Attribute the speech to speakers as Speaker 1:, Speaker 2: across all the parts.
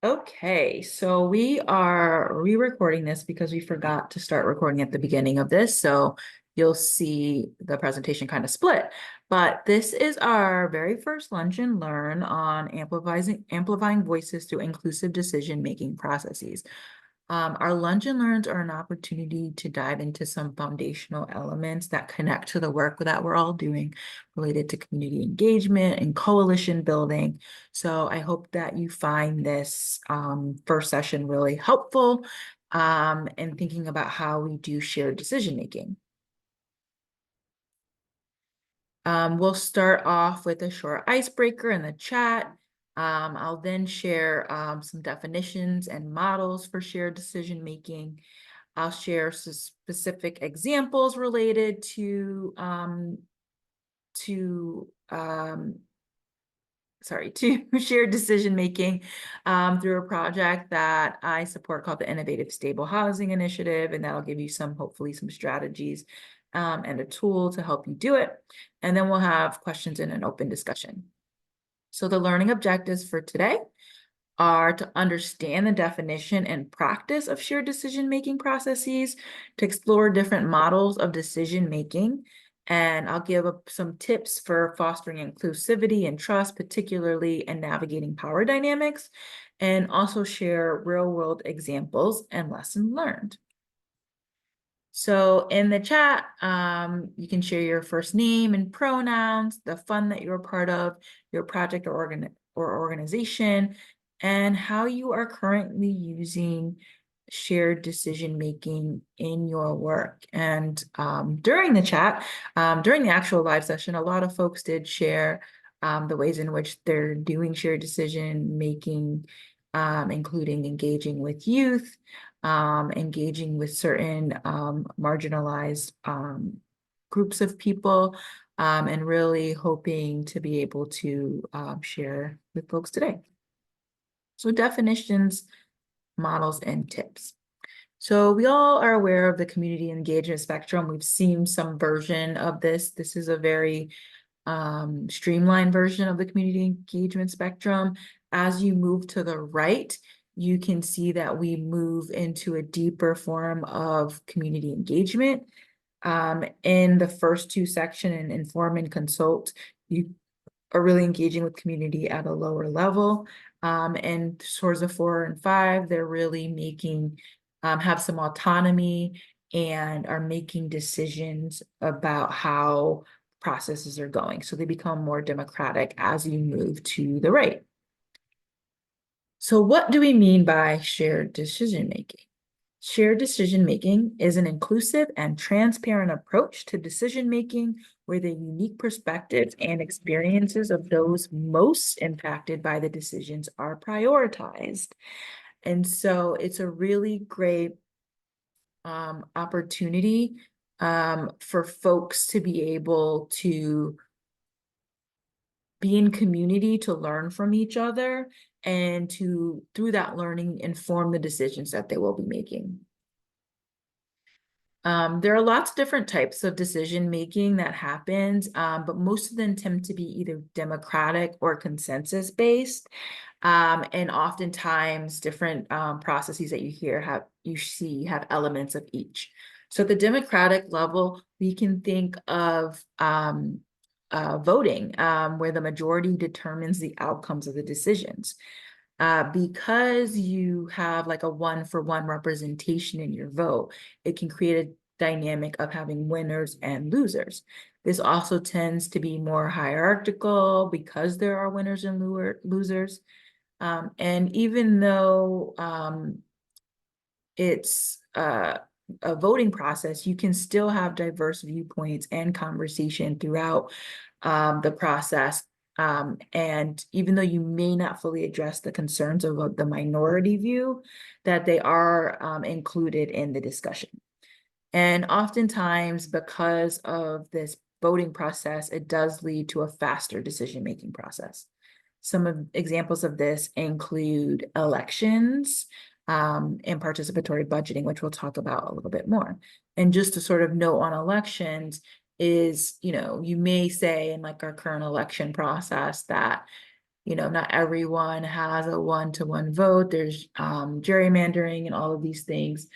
Speaker 1: Okay, so we are re-recording this because we forgot to start recording at the beginning of this. So you'll see the presentation kind of split. But this is our very first Lunch and Learn on amplifying voices through inclusive decision-making processes. Our Lunch and Learns are an opportunity to dive into some foundational elements that connect to the work that we're all doing related to community engagement and coalition building. So I hope that you find this first session really helpful in thinking about how we do shared decision making. We'll start off with a short icebreaker in the chat. I'll then share some definitions and models for shared decision making. I'll share some specific examples related to shared decision making through a project that I support called the Innovative Stable Housing Initiative, and that'll give you hopefully some strategies and a tool to help you do it. And then we'll have questions and an open discussion. So the learning objectives for today are to understand the definition and practice of shared decision-making processes, to explore different models of decision-making, and I'll give some tips for fostering inclusivity and trust, particularly in navigating power dynamics, and also share real-world examples and lessons learned. So in the chat, you can share your first name and pronouns, the fund that you're a part of, your project or organization, and how you are currently using shared decision-making in your work. And during the chat, during the actual live session, a lot of folks did share the ways in which they're doing shared decision-making, including engaging with youth, engaging with certain marginalized groups of people, and really hoping to be able to share with folks today. So definitions, models, and tips. So we all are aware of the community engagement spectrum. We've seen some version of this. This is a very streamlined version of the community engagement spectrum. As you move to the right, you can see that we move into a deeper form of community engagement. In the first two sections, in inform and consult, you are really engaging with community at a lower level. And towards the 4 and 5, they're really making, have some autonomy and are making decisions about how processes are going. So they become more democratic as you move to the right. So what do we mean by shared decision-making? Shared decision-making is an inclusive and transparent approach to decision-making where the unique perspectives and experiences of those most impacted by the decisions are prioritized. And so it's a really great opportunity for folks to be able to be in community, to learn from each other, and to, through that learning, inform the decisions that they will be making. There are lots of different types of decision making that happens, but most of them tend to be either democratic or consensus based. And oftentimes different processes that you see have elements of each. So at the democratic level, we can think of voting, where the majority determines the outcomes of the decisions. Because you have like a one-for-one representation in your vote, it can create a dynamic of having winners and losers. This also tends to be more hierarchical because there are winners and losers. And even though it's a voting process, you can still have diverse viewpoints and conversation throughout the process. And even though you may not fully address the concerns of the minority view, that they are included in the discussion. And oftentimes, because of this voting process, it does lead to a faster decision-making process. Some examples of this include elections and participatory budgeting, which we'll talk about a little bit more. And just to sort of note on elections is, you may say in like our current election process that, not everyone has a one-to-one vote. There's gerrymandering and all of these things.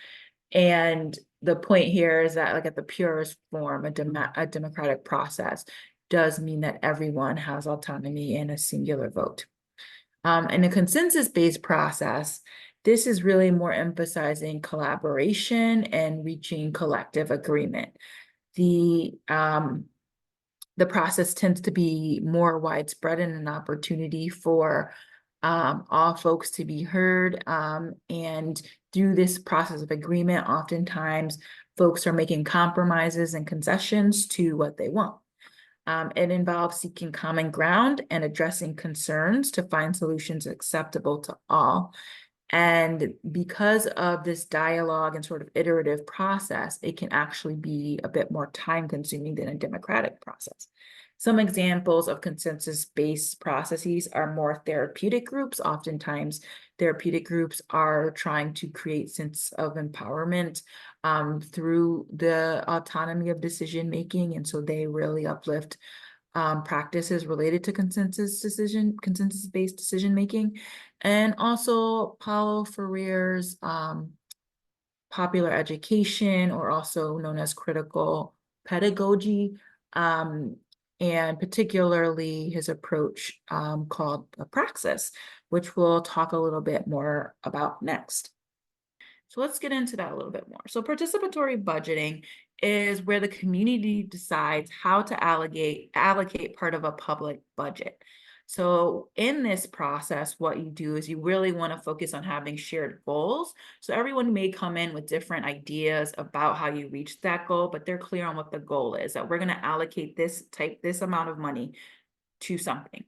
Speaker 1: And the point here is that, like, at the purest form, a democratic process does mean that everyone has autonomy in a singular vote. In a consensus-based process, this is really more emphasizing collaboration and reaching collective agreement. The process tends to be more widespread and an opportunity for all folks to be heard. And through this process of agreement, oftentimes folks are making compromises and concessions to what they want. It involves seeking common ground and addressing concerns to find solutions acceptable to all. And because of this dialogue and sort of iterative process, it can actually be a bit more time consuming than a democratic process. Some examples of consensus-based processes are more therapeutic groups. Oftentimes, therapeutic groups are trying to create sense of empowerment through the autonomy of decision-making. And so they really uplift practices related to consensus-based decision-making. And also Paulo Freire's popular education, or also known as critical pedagogy, and particularly his approach called the praxis, which we'll talk a little bit more about next. So let's get into that a little bit more. So participatory budgeting is where the community decides how to allocate part of a public budget. So in this process, what you do is you really want to focus on having shared goals. So everyone may come in with different ideas about how you reach that goal, but they're clear on what the goal is, that we're going to allocate this amount of money to something.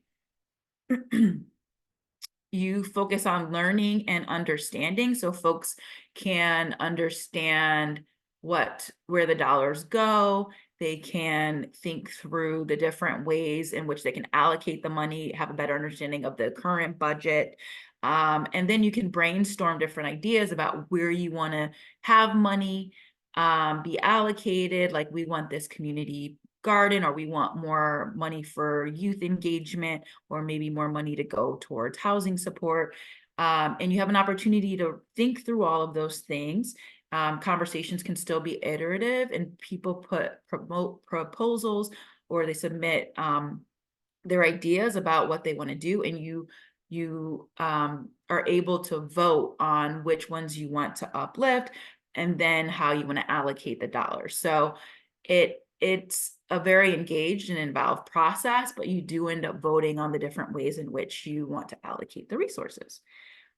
Speaker 1: You focus on learning and understanding, so folks can understand where the dollars go. They can think through the different ways in which they can allocate the money, have a better understanding of the current budget. And then you can brainstorm different ideas about where you want to have money be allocated. Like, we want this community garden, or we want more money for youth engagement, or maybe more money to go towards housing support. And you have an opportunity to think through all of those things. Conversations can still be iterative, and people promote proposals, or they submit their ideas about what they want to do, and you are able to vote on which ones you want to uplift, and then how you want to allocate the dollars. So it's a very engaged and involved process, but you do end up voting on the different ways in which you want to allocate the resources.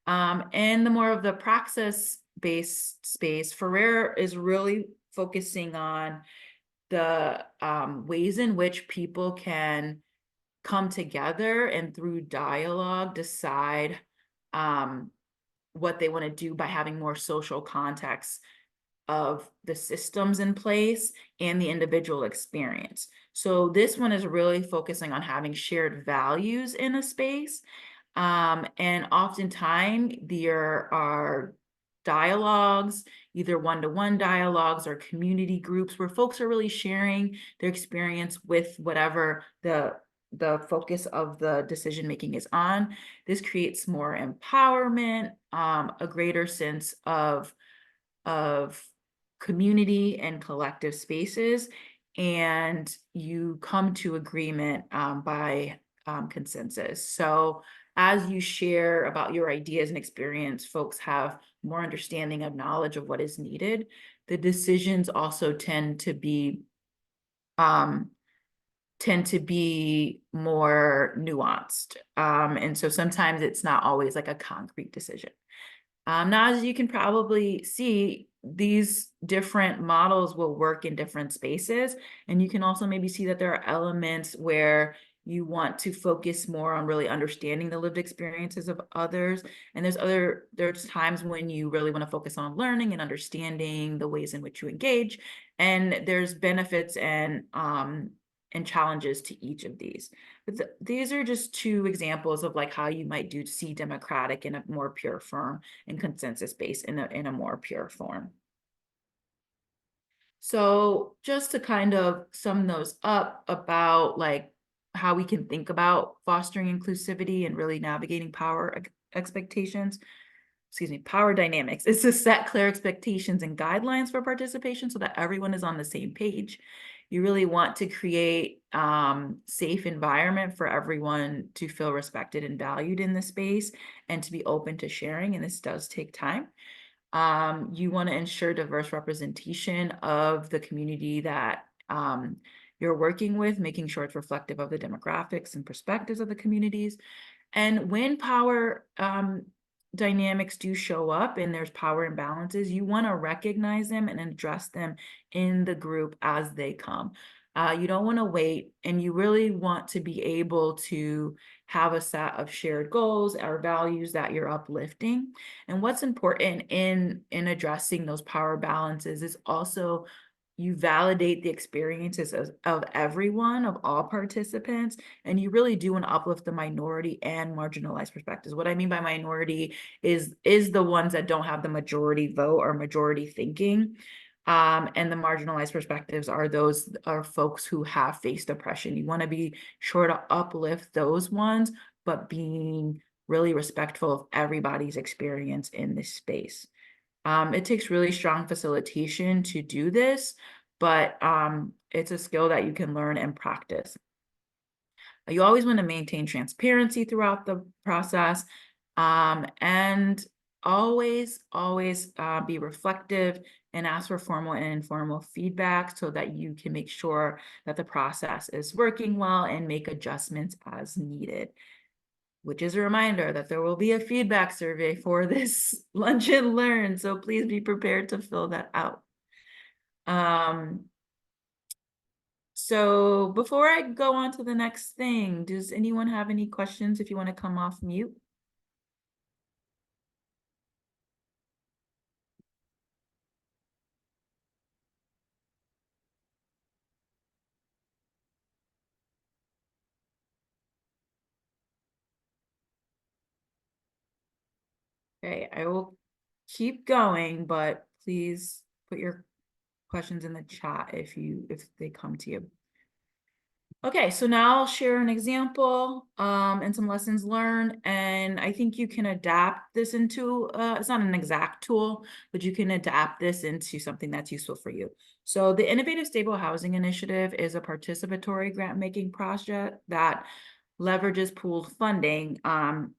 Speaker 1: And the more of the praxis-based space, Freire is really focusing on the ways in which people can come together and through dialogue decide what they want to do by having more social context of the systems in place and the individual experience. So this one is really focusing on having shared values in a space. And oftentimes there are dialogues, either one-to-one dialogues or community groups, where folks are really sharing their experience with whatever the focus of the decision making is on. This creates more empowerment, a greater sense of community and collective spaces, and you come to agreement by consensus. So as you share about your ideas and experience, folks have more understanding of knowledge of what is needed. The decisions also tend to be more nuanced. And so sometimes it's not always like a concrete decision. Now, as you can probably see, these different models will work in different spaces. And you can also maybe see that there are elements where you want to focus more on really understanding the lived experiences of others. And there's times when you really want to focus on learning and understanding the ways in which you engage. And there's benefits and challenges to each of these. But these are just two examples of like how you might see democratic in a more pure form and consensus-based in a more pure form. So just to kind of sum those up about like how we can think about fostering inclusivity and really navigating power expectations. Excuse me, power dynamics is to set clear expectations and guidelines for participation so that everyone is on the same page. You really want to create safe environment for everyone to feel respected and valued in the space and to be open to sharing, and this does take time. You want to ensure diverse representation of the community that you're working with, making sure it's reflective of the demographics and perspectives of the communities. And when power dynamics do show up and there's power imbalances, you want to recognize them and address them in the group as they come. You don't want to wait, and you really want to be able to have a set of shared goals or values that you're uplifting. And what's important in addressing those power balances is also you validate the experiences of everyone, of all participants, and you really do want to uplift the minority and marginalized perspectives. What I mean by minority is the ones that don't have the majority vote or majority thinking. And the marginalized perspectives are those are folks who have faced oppression. You want to be sure to uplift those ones, but being really respectful of everybody's experience in this space. It takes really strong facilitation to do this, but it's a skill that you can learn and practice. You always want to maintain transparency throughout the process, and always be reflective and ask for formal and informal feedback so that you can make sure that the process is working well and make adjustments as needed. Which is a reminder that there will be a feedback survey for this Lunch and Learn, so please be prepared to fill that out. So before I go on to the next thing, does anyone have any questions if you want to come off mute? Okay, I will keep going, but please put your questions in the chat if they come to you. Okay, so now I'll share an example and some lessons learned, and I think you can adapt this into, it's not an exact tool, but you can adapt this into something that's useful for you. So the Innovative Stable Housing Initiative is a participatory grant-making project that leverages pooled funding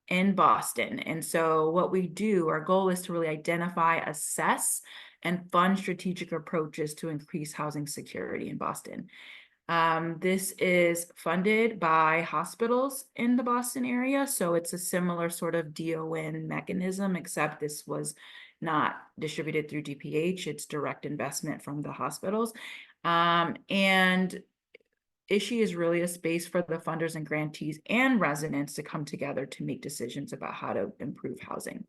Speaker 1: in Boston. And so what we do, our goal is to really identify, assess, and fund strategic approaches to increase housing security in Boston. This is funded by hospitals in the Boston area, so it's a similar sort of DON mechanism, except this was not distributed through DPH, it's direct investment from the hospitals. And ISHI is really a space for the funders and grantees and residents to come together to make decisions about how to improve housing.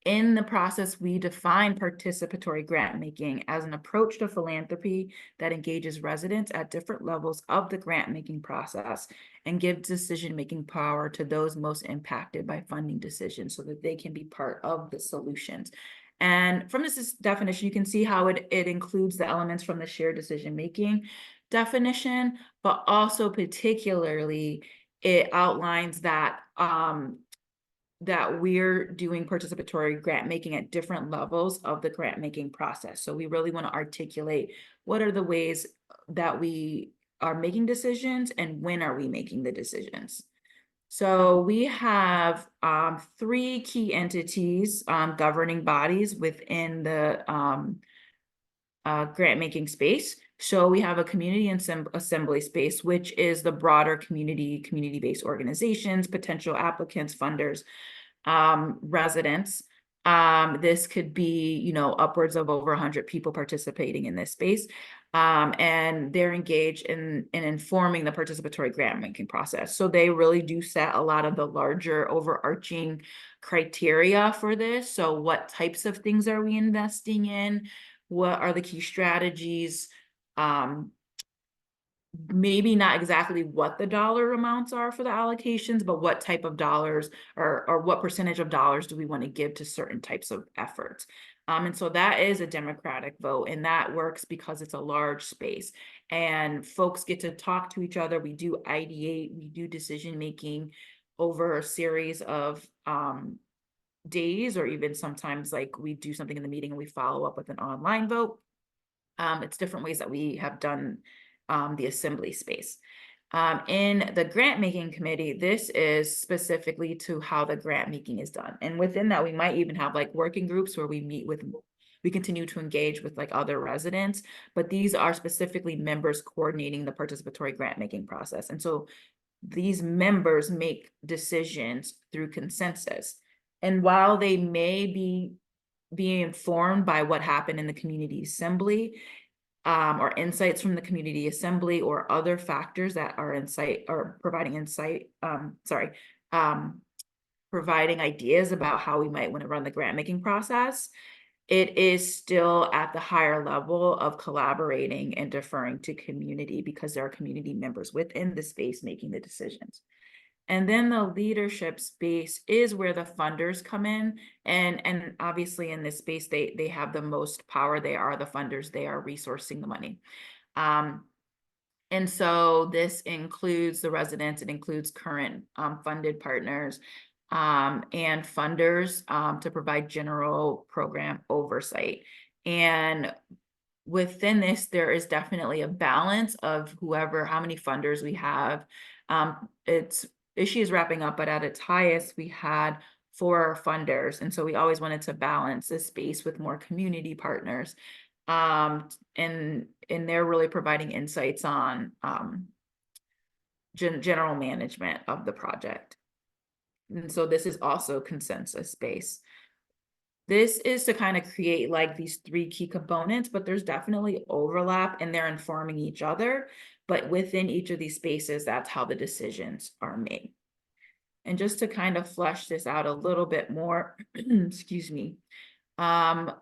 Speaker 1: In the process, we define participatory grant making as an approach to philanthropy that engages residents at different levels of the grant making process and gives decision-making power to those most impacted by funding decisions so that they can be part of the solutions. And from this definition, you can see how it includes the elements from the shared decision-making definition, but also particularly it outlines that that we're doing participatory grant making at different levels of the grant making process. So we really want to articulate what are the ways that we are making decisions and when are we making the decisions. So we have 3 key entities, governing bodies within the grant making space. So we have a community assembly space, which is the broader community-based organizations, potential applicants, funders, residents. This could be, you know, upwards of over 100 people participating in this space. And they're engaged in informing the participatory grant making process. So they really do set a lot of the larger overarching criteria for this. So what types of things are we investing in? What are the key strategies? Maybe not exactly what the dollar amounts are for the allocations, but what type of dollars or what percentage of dollars do we want to give to certain types of efforts? And so that is a democratic vote, and that works because it's a large space and folks get to talk to each other. We do ideate, we do decision making over a series of days, or even sometimes like we do something in the meeting and we follow up with an online vote. It's different ways that we have done the assembly space. In the grant making committee, this is specifically to how the grant making is done. And within that, we might even have like working groups where we continue to engage with like other residents, but these are specifically members coordinating the participatory grant making process. And so these members make decisions through consensus. And while they may be informed by what happened in the community assembly, or insights from the community assembly, or other factors that are providing ideas about how we might want to run the grant making process, it is still at the higher level of collaborating and deferring to community, because there are community members within the space making the decisions. And then the leadership space is where the funders come in. And obviously in this space, they have the most power. They are the funders. They are resourcing the money. And so this includes the residents. It includes current funded partners and funders to provide general program oversight. And within this, there is definitely a balance of how many funders we have. ISHI is wrapping up, but at its highest, we had 4 funders. And so we always wanted to balance this space with more community partners. And they're really providing insights on general management of the project. And so this is also consensus based. This is to kind of create like these 3 key components, but there's definitely overlap and they're informing each other. But within each of these spaces, that's how the decisions are made. And just to kind of flesh this out a little bit more, excuse me,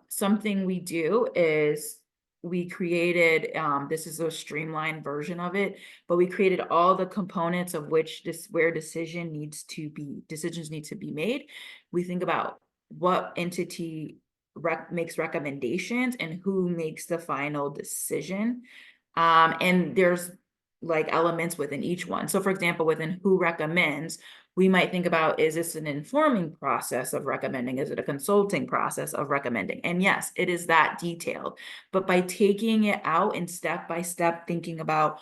Speaker 1: something we do is we created, this is a streamlined version of it, but we created all the components of which where decisions need to be made. We think about what entity makes recommendations and who makes the final decision. And there's like elements within each one. So for example, within who recommends, we might think about, is this an informing process of recommending? Is it a consulting process of recommending? And yes, it is that detailed. But by taking it out and step by step, thinking about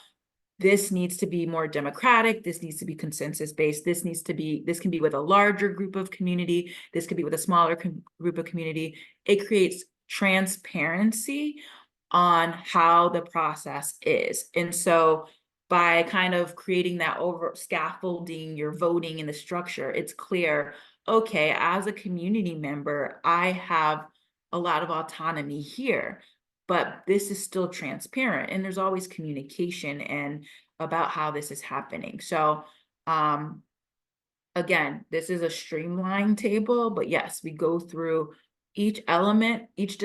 Speaker 1: this needs to be more democratic, this needs to be consensus based, this can be with a larger group of community, this could be with a smaller group of community. It creates transparency on how the process is. And so by kind of creating that over scaffolding your voting and the structure, it's clear, okay, as a community member, I have a lot of autonomy here, but this is still transparent and there's always communication and about how this is happening. So again, this is a streamlined table, but yes, we go through each element, each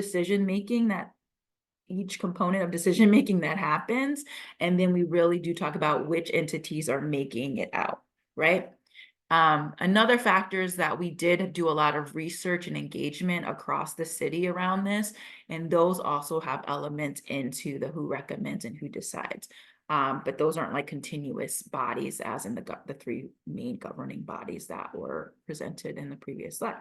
Speaker 1: component of decision making that happens. And then we really do talk about which entities are making it out, right? Another factor is that we did do a lot of research and engagement across the city around this, and those also have elements into the who recommends and who decides. But those aren't like continuous bodies as in the 3 main governing bodies that were presented in the previous slide.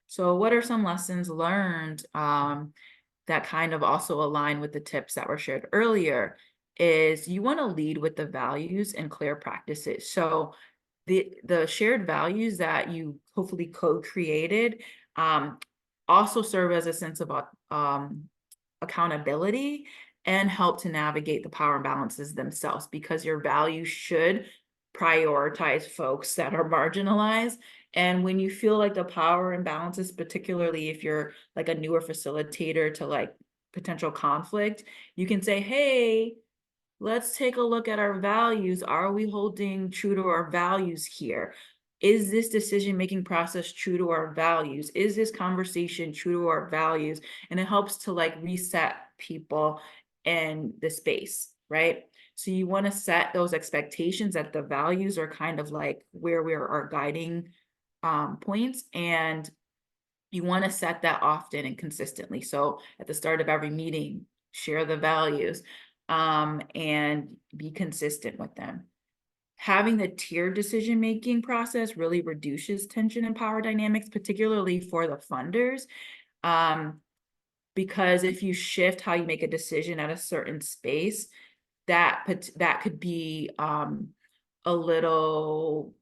Speaker 1: So what are some lessons learned that kind of also align with the tips that were shared earlier? Is you want to lead with the values and clear practices. So the shared values that you hopefully co-created also serve as a sense of accountability and help to navigate the power imbalances themselves, because your values should prioritize folks that are marginalized. And when you feel like the power imbalances, particularly if you're like a newer facilitator to like potential conflict, you can say, hey, let's take a look at our values. Are we holding true to our values here? Is this decision-making process true to our values? Is this conversation true to our values? And it helps to like reset people in the space, right? So you want to set those expectations that the values are kind of like where we are our guiding points. And You want to set that often and consistently. So at the start of every meeting, share the values, and be consistent with them. Having the tiered decision-making process really reduces tension and power dynamics, particularly for the funders. Because if you shift how you make a decision at a certain space, that could be a little,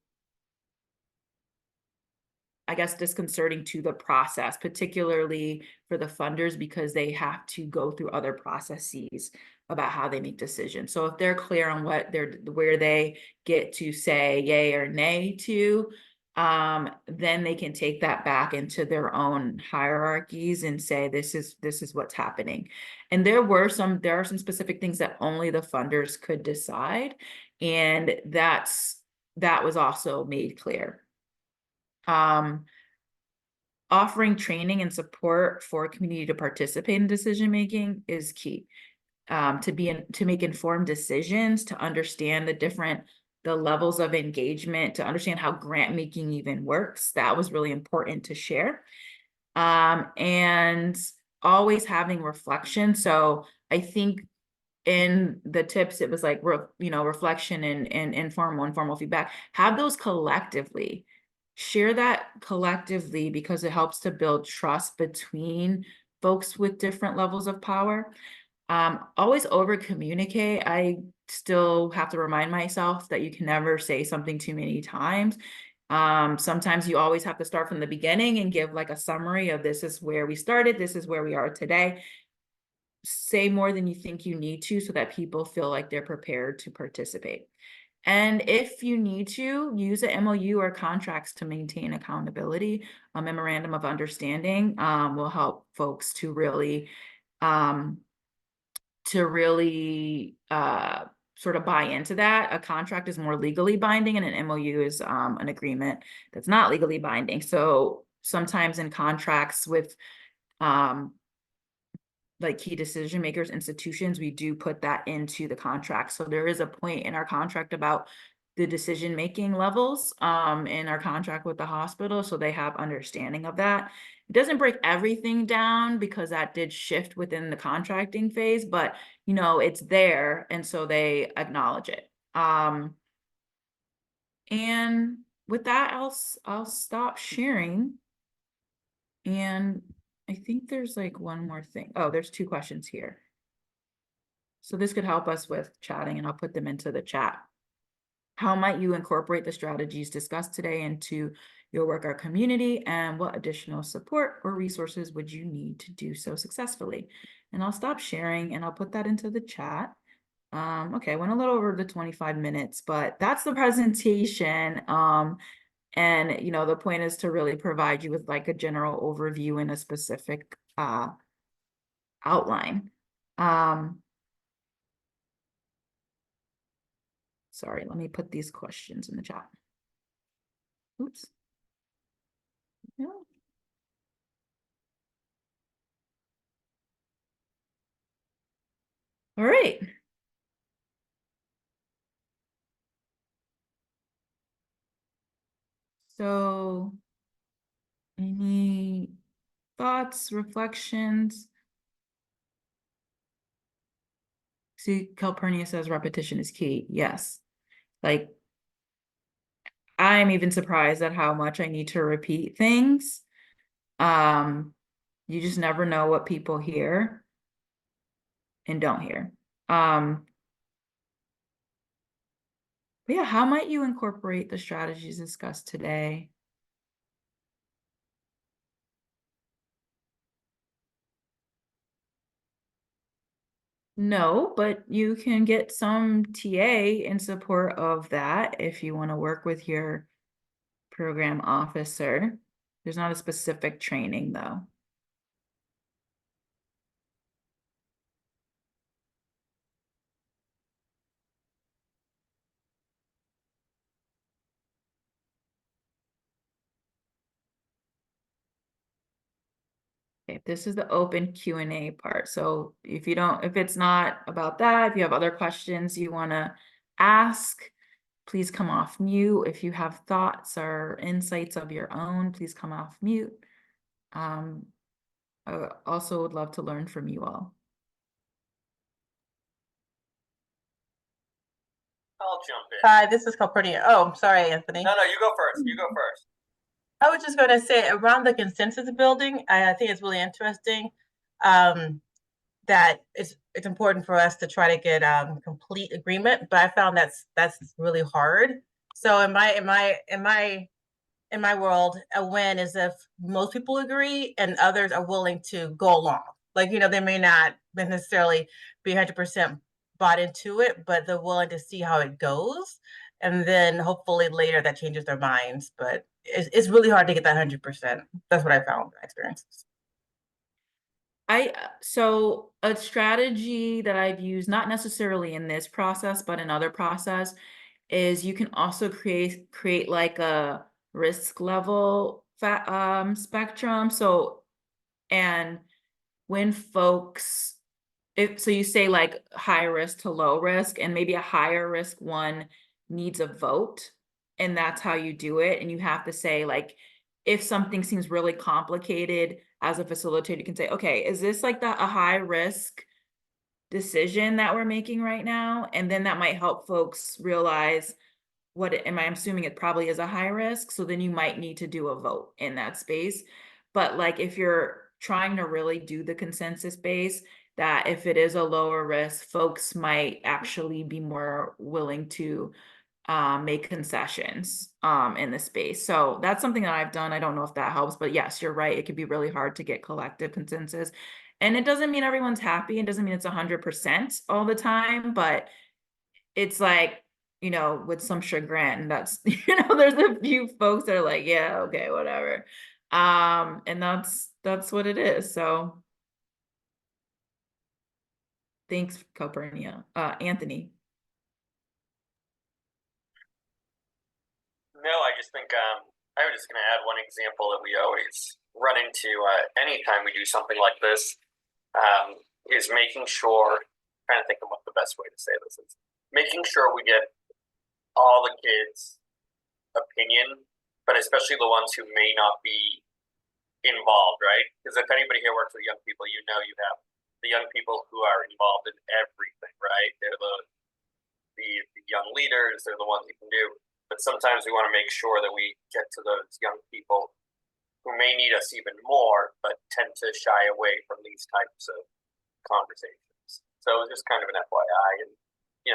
Speaker 1: I guess, disconcerting to the process, particularly for the funders, because they have to go through other processes about how they make decisions. So if they're clear on where they get to say yay or nay to, then they can take that back into their own hierarchies and say, this is what's happening. And there are some specific things that only the funders could decide. And that was also made clear. Offering training and support for community to participate in decision making is key. To make informed decisions, to understand the levels of engagement, to understand how grant making even works. That was really important to share. And always having reflection. So I think in the tips, it was like, reflection and informal feedback. Have those collectively. Share that collectively, because it helps to build trust between folks with different levels of power. Always over communicate. I still have to remind myself that you can never say something too many times. Sometimes you always have to start from the beginning and give like a summary of, this is where we started, this is where we are today. Say more than you think you need to, so that people feel like they're prepared to participate. And if you need to, use an MOU or contracts to maintain accountability. A memorandum of understanding will help folks to really sort of buy into that. A contract is more legally binding, and an MOU is an agreement that's not legally binding. So sometimes in contracts with like key decision makers, institutions, we do put that into the contract. So there is a point in our contract about the decision making levels in our contract with the hospital, so they have understanding of that. It doesn't break everything down, because that did shift within the contracting phase, but it's there, and so they acknowledge it. And with that, I'll stop sharing. And I think there's like one more thing. Oh, there's 2 questions here. So this could help us with chatting, and I'll put them into the chat. How might you incorporate the strategies discussed today into your work or community, and what additional support or resources would you need to do so successfully? And I'll stop sharing and I'll put that into the chat. Okay, I went a little over the 25 minutes, but that's the presentation. And the point is to really provide you with like a general overview and a specific outline. Sorry, let me put these questions in the chat. Oops. Yeah. All right. So any thoughts, reflections? See, Calpurnia says repetition is key. Yes. Like, I'm even surprised at how much I need to repeat things. You just never know what people hear and don't hear. But yeah, how might you incorporate the strategies discussed today? No, but you can get some TA in support of that if you want to work with your program officer. There's not a specific training though. Okay, this is the open Q&A part. So if it's not about that, if you have other questions you want to ask, please come off mute. If you have thoughts or insights of your own, please come off mute. I also would love to learn from you all.
Speaker 2: I'll jump in.
Speaker 3: Hi, this is Calpurnia. Oh, sorry, Anthony.
Speaker 2: No, you go first. You go first.
Speaker 3: I was just going to say around the consensus building, I think it's really interesting that it's important for us to try to get complete agreement, but I found that's really hard. So in my world, a win is if most people agree and others are willing to go along. Like, they may not necessarily be 100% bought into it, but they're willing to see how it goes. And then hopefully later that changes their minds. But it's really hard to get that 100%. That's what I found in my experiences.
Speaker 1: So a strategy that I've used, not necessarily in this process, but in other process, is you can also create like a risk level spectrum. So, and when folks, so you say like high risk to low risk, and maybe a higher risk one needs a vote, and that's how you do it. And you have to say, like, if something seems really complicated, as a facilitator, you can say, okay, is this like a high risk decision that we're making right now? And then that might help folks realize am I assuming it probably is a high risk. So then you might need to do a vote in that space. But like if you're trying to really do the consensus base, that if it is a lower risk, folks might actually be more willing to make concessions in the space. So that's something that I've done. I don't know if that helps, but yes, you're right. It could be really hard to get collective consensus. And it doesn't mean everyone's happy. It doesn't mean it's 100% all the time, but it's like, with some chagrin, that's, there's a few folks that are like, yeah, okay, whatever. And that's what it is. So thanks, Calpurnia. Anthony.
Speaker 2: No, I just think I was just going to add one example that we always run into anytime we do something like this is making sure, trying to think of what the best way to say this is, making sure we get all the kids' opinion, but especially the ones who may not be involved, right? Because if anybody here works with young people, you have the young people who are involved in everything, right? They're the young leaders, they're the ones who can do. But sometimes we want to make sure that we get to those young people who may need us even more, but tend to shy away from these types of conversations. So just kind of an FYI, and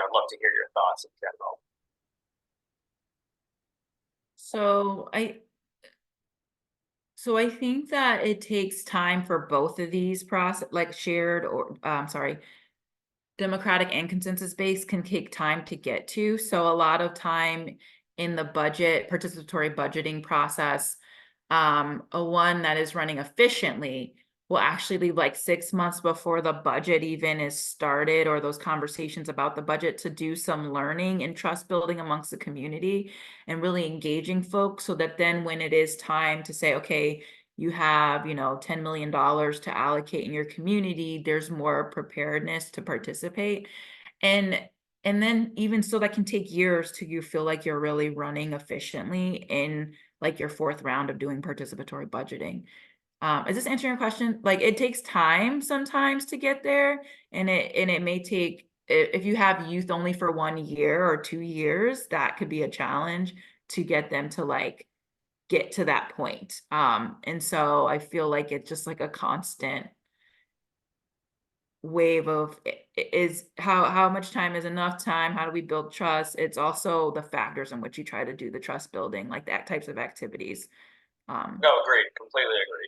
Speaker 2: I'd love to hear your thoughts in general.
Speaker 1: So I think that it takes time for both of these process, like shared or democratic and consensus based can take time to get to. So a lot of time in the participatory budgeting process, a one that is running efficiently will actually leave like 6 months before the budget even is started, or those conversations about the budget, to do some learning and trust building amongst the community and really engaging folks, so that then when it is time to say, okay, you have, $10 million to allocate in your community, there's more preparedness to participate. And then even so, that can take years till you feel like you're really running efficiently in like your fourth round of doing participatory budgeting. Is this answering your question? Like, it takes time sometimes to get there, and it may take, if you have youth only for 1 year or 2 years, that could be a challenge to get them to like get to that point. And so I feel like it's just like a constant wave of is how much time is enough time? How do we build trust? It's also the factors in which you try to do the trust building, like that types of activities.
Speaker 2: No, agreed, completely agreed.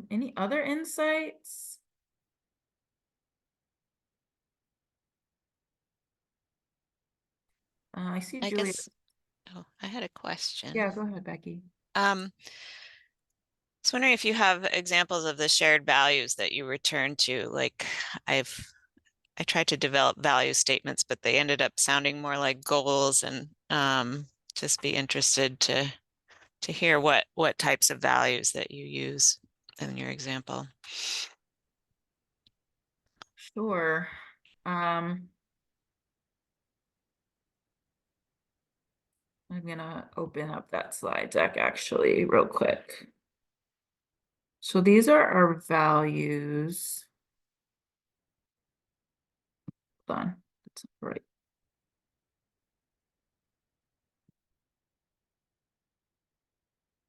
Speaker 1: Any other insights? I see
Speaker 4: I
Speaker 1: Julia.
Speaker 4: guess, I had a question.
Speaker 1: Yeah, go ahead, Becky.
Speaker 4: I was wondering if you have examples of the shared values that you return to. Like I tried to develop value statements, but they ended up sounding more like goals, and just be interested to hear what types of values that you use. in your example.
Speaker 1: Sure. I'm gonna open up that slide deck actually real quick. So these are our values. Hold on, that's not right.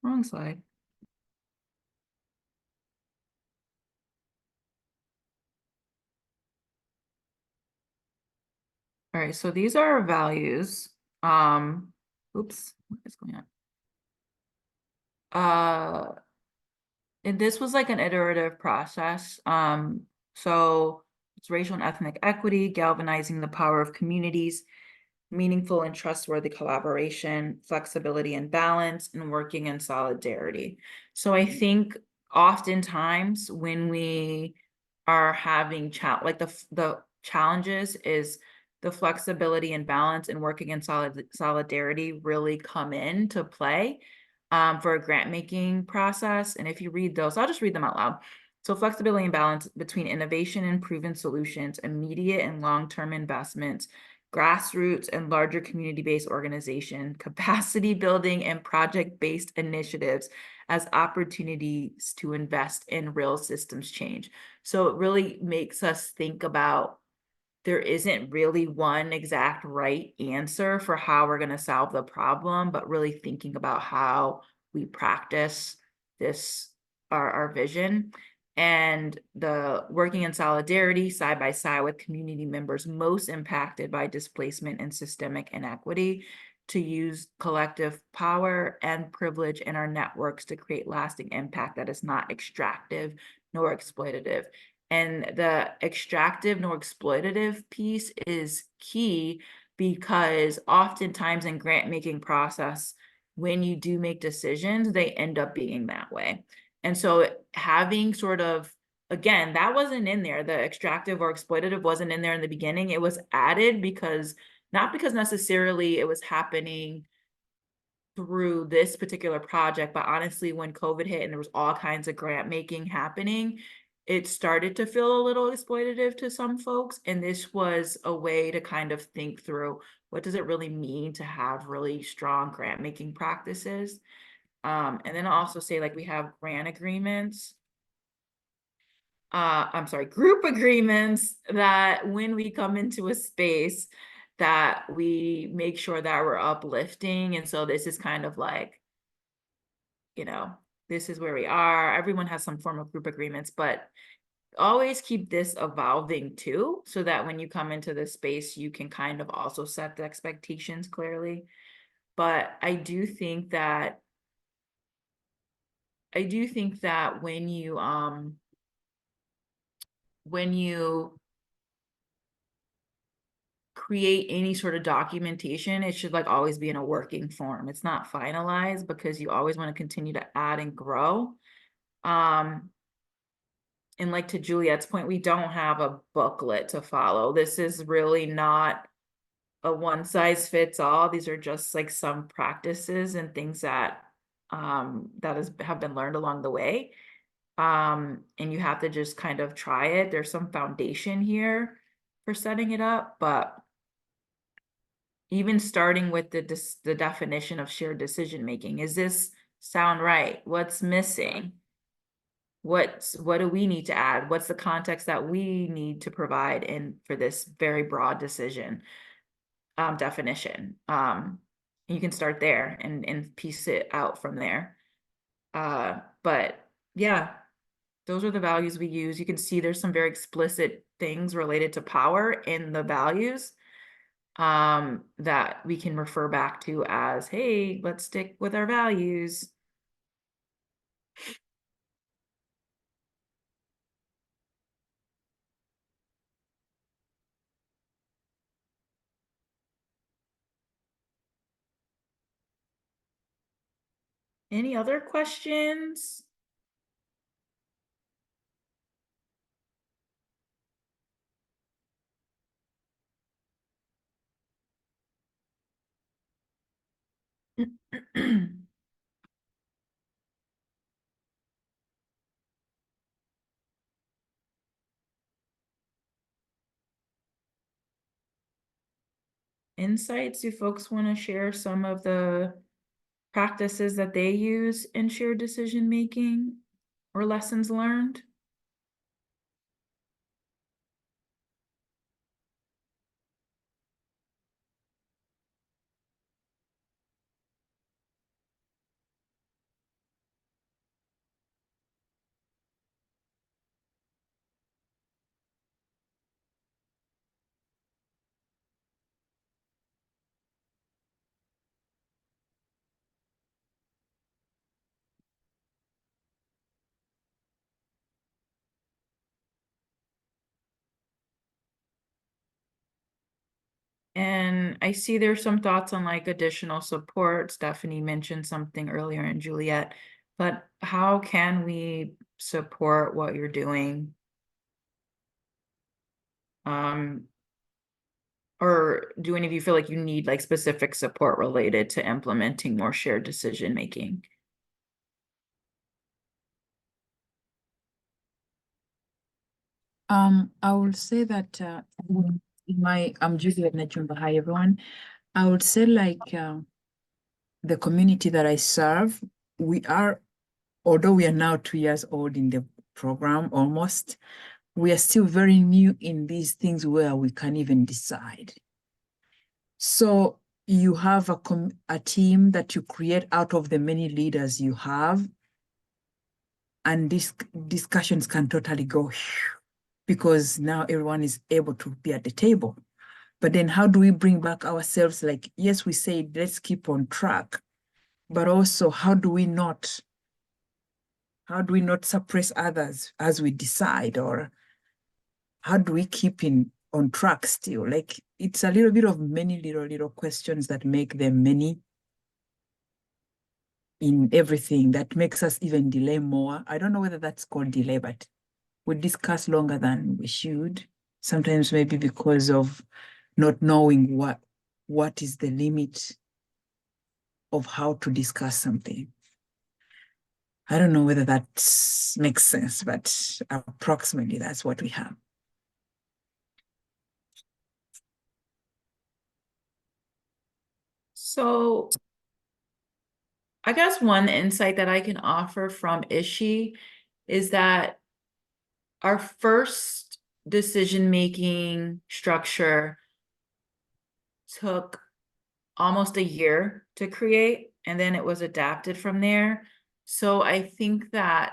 Speaker 1: Wrong slide. All right, so these are our values. Oops, what is going on? And this was like an iterative process. So it's racial and ethnic equity, galvanizing the power of communities, meaningful and trustworthy collaboration, flexibility and balance, and working in solidarity. So I think oftentimes when we are having like the challenges is the flexibility and balance and working in solidarity really come into play for a grant making process. And if you read those, I'll just read them out loud. So flexibility and balance between innovation and proven solutions, immediate and long-term investments, grassroots and larger community-based organization, capacity building and project-based initiatives as opportunities to invest in real systems change. So it really makes us think about there isn't really one exact right answer for how we're going to solve the problem, but really thinking about how we practice this, our vision. And the working in solidarity side by side with community members most impacted by displacement and systemic inequity to use collective power and privilege in our networks to create lasting impact that is not extractive nor exploitative. And the extractive nor exploitative piece is key because oftentimes in grant making process, when you do make decisions, they end up being that way. And so having sort of, again, that wasn't in there. The extractive or exploitative wasn't in there in the beginning. It was added because, not because necessarily it was happening through this particular project, but honestly, when COVID hit and there was all kinds of grant making happening, it started to feel a little exploitative to some folks. And this was a way to kind of think through what does it really mean to have really strong grant making practices. And then I'll also say, like, we have grant agreements. I'm sorry, group agreements that when we come into a space that we make sure that we're uplifting. And so this is kind of like, you know, this is where we are. Everyone has some form of group agreements, but always keep this evolving too, so that when you come into this space, you can kind of also set the expectations clearly. But I do think that when you create any sort of documentation, it should like always be in a working form. It's not finalized because you always want to continue to add and grow. And like to Juliet's point, we don't have a booklet to follow. This is really not a one size fits all. These are just like some practices and things that have been learned along the way. And you have to just kind of try it. There's some foundation here for setting it up, but even starting with the definition of shared decision making, is this sound right? What's missing? What do we need to add? What's the context that we need to provide in for this very broad decision definition? You can start there and piece it out from there. But yeah, those are the values we use. You can see there's some very explicit things related to power in the values that we can refer back to as, hey, let's stick with our values. Any other questions? insights? Do folks want to share some of the practices that they use in shared decision making or lessons learned? And I see there's some thoughts on like additional support. Stephanie mentioned something earlier and Juliet, but how can we support what you're doing? Or do any of you feel like you need like specific support related to implementing more shared decision making?
Speaker 5: I would say that I'm Juliet Nachumba. Hi, everyone. I would say like the community that I serve, although we are now 2 years old in the program almost, we are still very new in these things where we can't even decide. So you have a team that you create out of the many leaders you have, and these discussions can totally go because now everyone is able to be at the table. But then how do we bring back ourselves? Like, yes, we say, let's keep on track, but also how do we not suppress others as we decide, or how do we keep on track still? Like, it's a little bit of many little questions that make them many in everything that makes us even delay more. I don't know whether that's called delay, but we discuss longer than we should. Sometimes maybe because of not knowing what is the limit of how to discuss something. I don't know whether that makes sense, but approximately that's what we have.
Speaker 1: So I guess one insight that I can offer from ISHI is that our first decision-making structure took almost a year to create, and then it was adapted from there. So I think that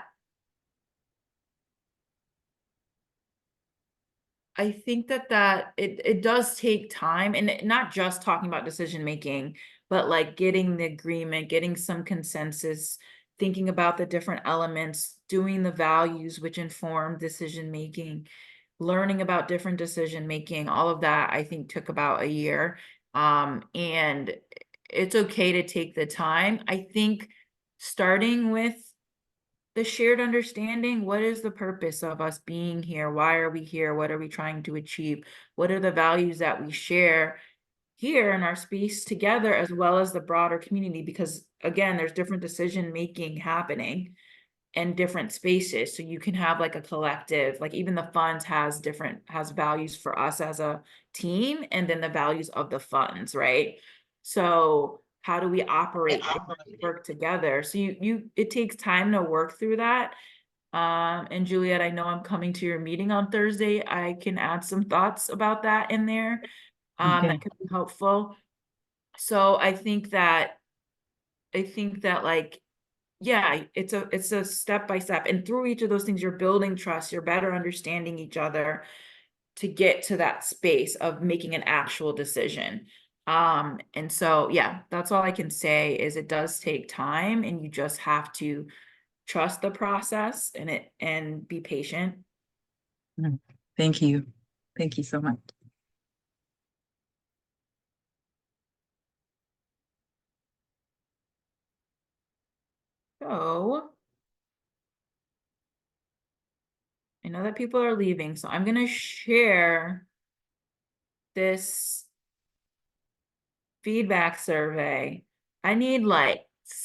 Speaker 1: it does take time, and not just talking about decision making, but like getting the agreement, getting some consensus, thinking about the different elements, doing the values which inform decision making, learning about different decision making, all of that I think took about a year. And it's okay to take the time. I think starting with the shared understanding, what is the purpose of us being here? Why are we here? What are we trying to achieve? What are the values that we share here in our space together, as well as the broader community? Because again, there's different decision making happening in different spaces. So you can have like a collective, like even the funds has values for us as a team, and then the values of the funds, right? So how do we operate, work together? So it takes time to work through that. And Juliet, I know I'm coming to your meeting on Thursday. I can add some thoughts about that in there.
Speaker 5: Okay.
Speaker 1: That could be helpful. So I think that like, yeah, it's a step by step, and through each of those things, you're building trust, you're better understanding each other to get to that space of making an actual decision. And so, yeah, that's all I can say is it does take time, and you just have to trust the process and be patient.
Speaker 5: Thank you. Thank you so much.
Speaker 1: So I know that people are leaving, so I'm going to share this feedback survey. I need like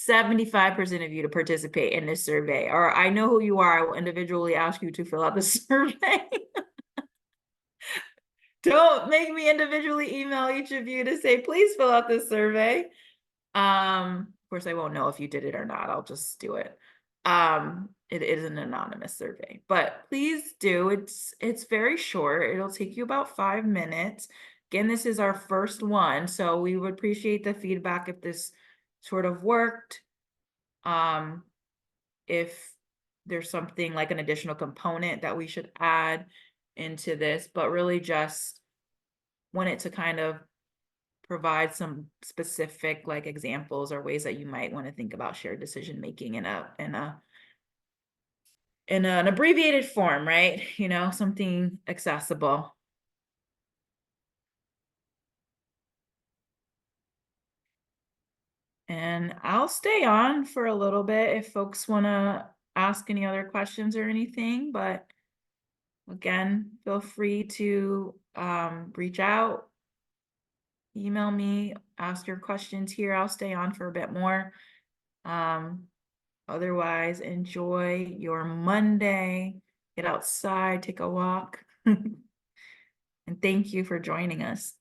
Speaker 1: 75% of you to participate in this survey, or I know who you are. I will individually ask you to fill out the survey. Don't make me individually email each of you to say, please fill out this survey. Of course, I won't know if you did it or not. I'll just do it. It is an anonymous survey, but please do. It's very short. It'll take you about 5 minutes. Again, this is our first one, so we would appreciate the feedback if this sort of worked. If there's something like an additional component that we should add into this, but really just wanted to kind of provide some specific like examples or ways that you might want to think about shared decision making in an abbreviated form, right? You know, something accessible. And I'll stay on for a little bit if folks want to ask any other questions or anything, but again, feel free to reach out, email me, ask your questions here. I'll stay on for a bit more. Otherwise, enjoy your Monday, get outside, take a walk. And thank you for joining us.